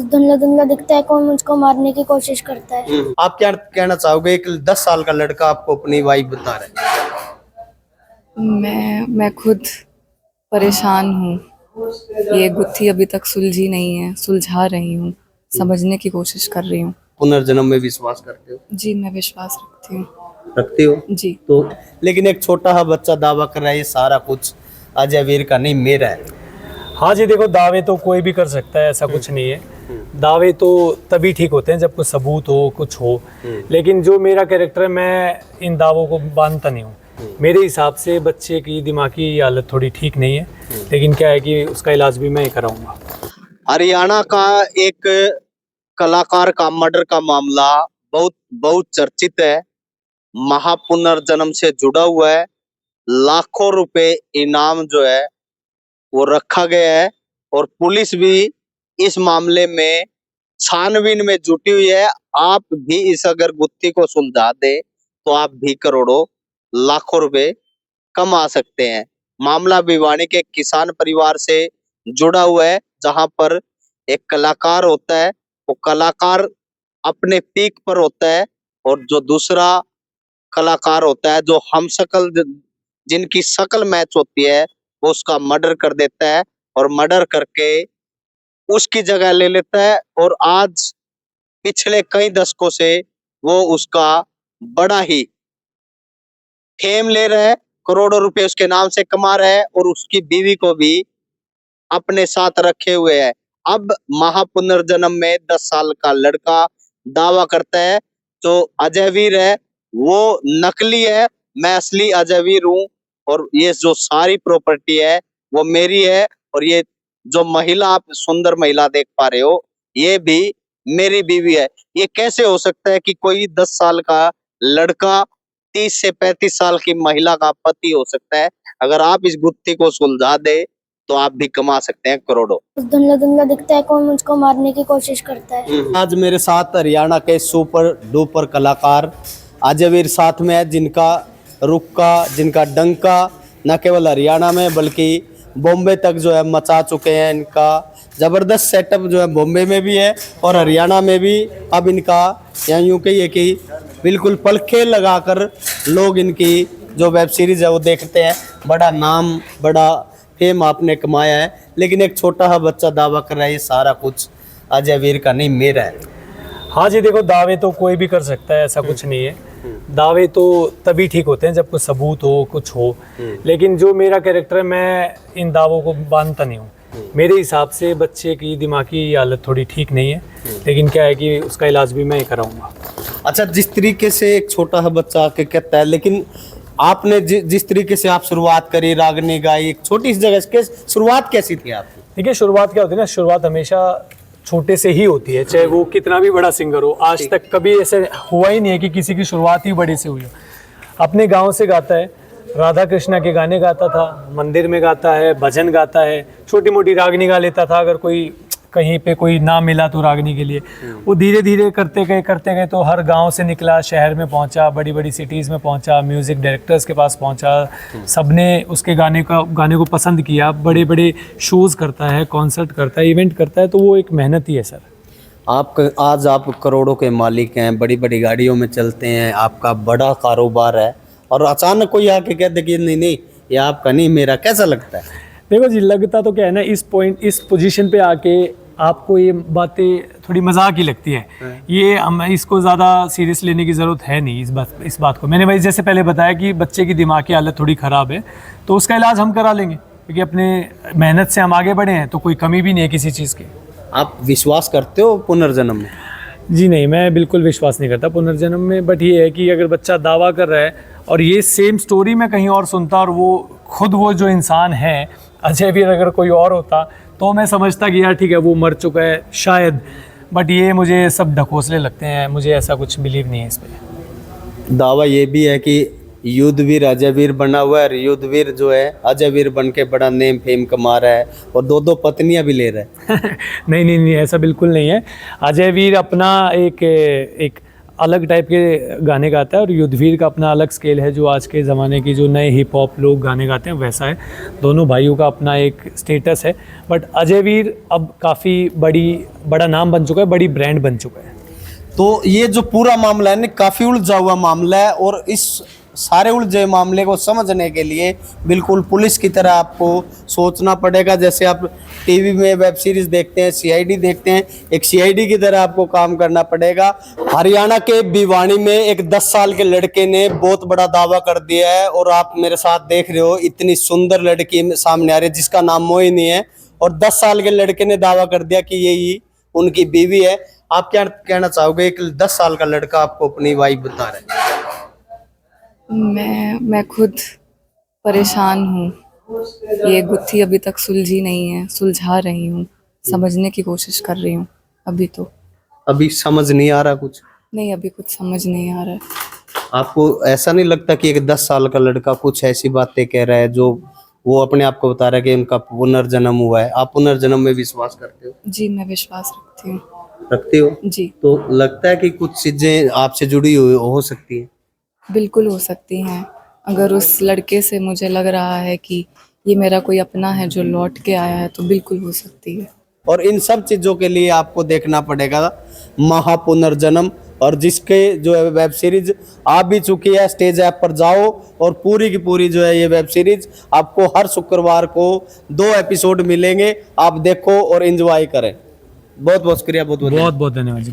धुंधला धुंधला दिखता है, कौन मुझको मारने की कोशिश करता है। आप क्या कहना चाहोगे? एक 10 साल का लड़का आपको अपनी वाइफ बता रहा है। मैं खुद परेशान हूँ। ये गुत्थी अभी तक सुलझी नहीं है, सुलझा रही हूँ, समझने की कोशिश कर रही हूँ। पुनर्जन्म में विश्वास करते हो? जी, मैं विश्वास रखती हो जी। तो लेकिन एक छोटा सा बच्चा दावा कर रहा है ये सारा कुछ अजय वीर का नहीं, मेरा है। हाँ जी, देखो दावे तो कोई भी कर सकता है, ऐसा कुछ नहीं है। दावे तो तभी ठीक होते हैं जब कुछ सबूत हो, कुछ हो। लेकिन जो मेरा कैरेक्टर है, मैं इन दावों को बांधता नहीं हूँ। मेरे हिसाब से बच्चे की दिमागी हालत थोड़ी ठीक नहीं है, लेकिन क्या है कि उसका इलाज भी मैं ही कराऊंगा। हरियाणा का एक कलाकार का मर्डर का मामला बहुत बहुत चर्चित है, महापुनर्जन्म से जुड़ा हुआ है। लाखों रुपए इनाम जो है वो रखा गया है और पुलिस भी इस मामले में छानबीन में जुटी हुई है। आप भी इस अगर गुत्थी को सुलझा दे तो आप भी करोड़ों लाखों रुपए कमा सकते हैं। मामला भिवानी के किसान परिवार से जुड़ा हुआ है, जहां पर एक कलाकार होता है, वो कलाकार अपने पीक पर होता है और जो दूसरा कलाकार होता है जो हम शक्ल जिनकी शक्ल मैच होती है वो उसका मर्डर कर देता है और मर्डर करके उसकी जगह ले लेता है। और आज पिछले कई दशकों से वो उसका बड़ा ही फेम ले रहा है, करोड़ों रुपए उसके नाम से कमा रहा है और उसकी बीवी को भी अपने साथ रखे हुए है। अब महापुनर्जन्म में 10 साल का लड़का दावा करता है जो अजय वीर है वो नकली है, मैं असली अजय वीर हूँ और ये जो सारी प्रॉपर्टी है वो मेरी है और ये जो महिला आप सुंदर महिला देख पा रहे हो ये भी मेरी बीवी है। ये कैसे हो सकता है कि कोई 10 साल का लड़का 30 से 35 साल की महिला का पति हो सकता है? अगर आप इस गुत्थी को सुलझा दे तो आप भी कमा सकते हैं करोड़ों। धुंधला धुंधला दिखता है, कौन मुझको मारने की कोशिश करता है। आज मेरे साथ हरियाणा के सुपर डुपर कलाकार अजय वीर साथ में है, जिनका रुक्का, जिनका डंका न केवल हरियाणा में बल्कि बॉम्बे तक जो है मचा चुके हैं। इनका जबरदस्त सेटअप जो है बॉम्बे में भी है और हरियाणा में भी। अब इनका यहाँ यूं कहिए कि बिल्कुल पलखे लगाकर लोग इनकी जो वेब सीरीज है वो देखते हैं। बड़ा नाम, बड़ा फेम आपने कमाया है, लेकिन एक छोटा सा बच्चा दावा कर रहा है ये सारा कुछ अजय वीर का नहीं, मेरा है। हाँ जी, देखो दावे तो कोई भी कर सकता है, ऐसा कुछ नहीं है। दावे तो तभी ठीक होते हैं जब कुछ सबूत हो, कुछ हो। लेकिन जो मेरा कैरेक्टर है, मैं इन दावों को बांधता नहीं हूँ। मेरे हिसाब से बच्चे की दिमागी हालत थोड़ी ठीक नहीं है, लेकिन क्या है कि उसका इलाज भी मैं ही कराऊंगा। अच्छा, जिस तरीके से एक छोटा सा बच्चा आके कहता है, लेकिन आपने जिस तरीके से आप शुरुआत करी, रागनी गाई, एक छोटी सी जगह से शुरुआत कैसी थी आपकी? देखिए, शुरुआत क्या होती है ना, शुरुआत हमेशा छोटे से ही होती है, चाहे वो कितना भी बड़ा सिंगर हो। आज तक कभी ऐसे हुआ ही नहीं है कि किसी की शुरुआत ही बड़े से हुई हो। अपने गांव से गाता है, राधा कृष्णा के गाने गाता था, मंदिर में गाता है, भजन गाता है, छोटी मोटी रागनी गा लेता था। अगर कोई कहीं पे कोई ना मिला तो रागनी के लिए वो धीरे धीरे करते गए तो हर गांव से निकला, शहर में पहुंचा, बड़ी बड़ी सिटीज़ में पहुंचा, म्यूज़िक डायरेक्टर्स के पास पहुंचा। सबने उसके गाने को पसंद किया। बड़े बड़े शोज़ करता है, कॉन्सर्ट करता है, इवेंट करता है। तो वो एक मेहनत ही है सर। आज आप करोड़ों के मालिक हैं, बड़ी बड़ी गाड़ियों में चलते हैं, आपका बड़ा कारोबार है और अचानक कोई आके कह दे कि नहीं ये आपका नहीं, मेरा, कैसा लगता है? देखो जी, लगता तो क्या है ना, इस पोजीशन पे आके आपको ये बातें थोड़ी मजाक ही लगती है। ये हम इसको ज़्यादा सीरियस लेने की ज़रूरत है नहीं। इस बात को मैंने वही जैसे पहले बताया कि बच्चे की दिमाग की हालत थोड़ी ख़राब है, तो उसका इलाज हम करा लेंगे, क्योंकि अपने मेहनत से हम आगे बढ़े हैं, तो कोई कमी भी नहीं है किसी चीज़ की। आप विश्वास करते हो पुनर्जन्म में? जी नहीं, मैं बिल्कुल विश्वास नहीं करता पुनर्जन्म में। बट ये है कि अगर बच्चा दावा कर रहा है और ये सेम स्टोरी मैं कहीं और सुनता और वो जो इंसान है अजय वीर अगर कोई और होता तो मैं समझता कि यार ठीक है वो मर चुका है शायद। बट ये मुझे सब ढकोसले लगते हैं, मुझे ऐसा कुछ बिलीव नहीं है इस पर। दावा ये भी है कि युद्धवीर अजय वीर बना हुआ है, युद्धवीर जो है अजय वीर बन के बड़ा नेम फेम कमा रहा है और दो पत्नियां भी ले रहा है। नहीं, ऐसा बिल्कुल नहीं है। अजय वीर अपना एक अलग टाइप के गाने गाता है और युद्धवीर का अपना अलग स्केल है, जो आज के ज़माने की जो नए हिप हॉप लोग गाने गाते हैं वैसा है। दोनों भाइयों का अपना एक स्टेटस है, बट अजय वीर अब काफ़ी बड़ा नाम बन चुका है, बड़ी ब्रांड बन चुका है। तो ये जो पूरा मामला है ना काफ़ी उलझा हुआ मामला है, और इस सारे उलझे मामले को समझने के लिए बिल्कुल पुलिस की तरह आपको सोचना पड़ेगा। जैसे आप टीवी में वेब सीरीज देखते हैं, सीआईडी देखते हैं, एक सीआईडी की तरह आपको काम करना पड़ेगा। हरियाणा के भिवानी में एक 10 साल के लड़के ने बहुत बड़ा दावा कर दिया है, और आप मेरे साथ देख रहे हो इतनी सुंदर लड़की सामने आ रही है जिसका नाम मोहिनी है, और 10 साल के लड़के ने दावा कर दिया कि यही उनकी बीवी है। आप क्या कहना चाहोगे? एक 10 साल का लड़का आपको अपनी वाइफ बता रहा है। मैं खुद परेशान हूँ। ये गुत्थी अभी तक सुलझी नहीं है, सुलझा रही हूँ, समझने की कोशिश कर रही हूँ। अभी समझ नहीं आ रहा कुछ? नहीं, अभी कुछ समझ नहीं आ रहा है। आपको ऐसा नहीं लगता कि एक 10 साल का लड़का कुछ ऐसी बातें कह रहा है जो वो अपने आप को बता रहा है कि उनका पुनर्जन्म हुआ है? आप पुनर्जन्म में विश्वास करते हो? जी, मैं विश्वास रखती हूँ। रखते हो? जी, तो लगता है कि कुछ चीजें आपसे जुड़ी हुई हो सकती है? बिल्कुल हो सकती हैं। अगर उस लड़के से मुझे लग रहा है कि ये मेरा कोई अपना है जो लौट के आया है, तो बिल्कुल हो सकती है। और इन सब चीज़ों के लिए आपको देखना पड़ेगा महापुनर्जन्म, और जिसके जो है वेब सीरीज आ भी चुकी है। स्टेज ऐप पर जाओ और पूरी की पूरी जो है ये वेब सीरीज आपको हर शुक्रवार को 2 एपिसोड मिलेंगे। आप देखो और एंजॉय करें। बहुत बहुत शुक्रिया, बहुत बहुत बहुत धन्यवाद जी।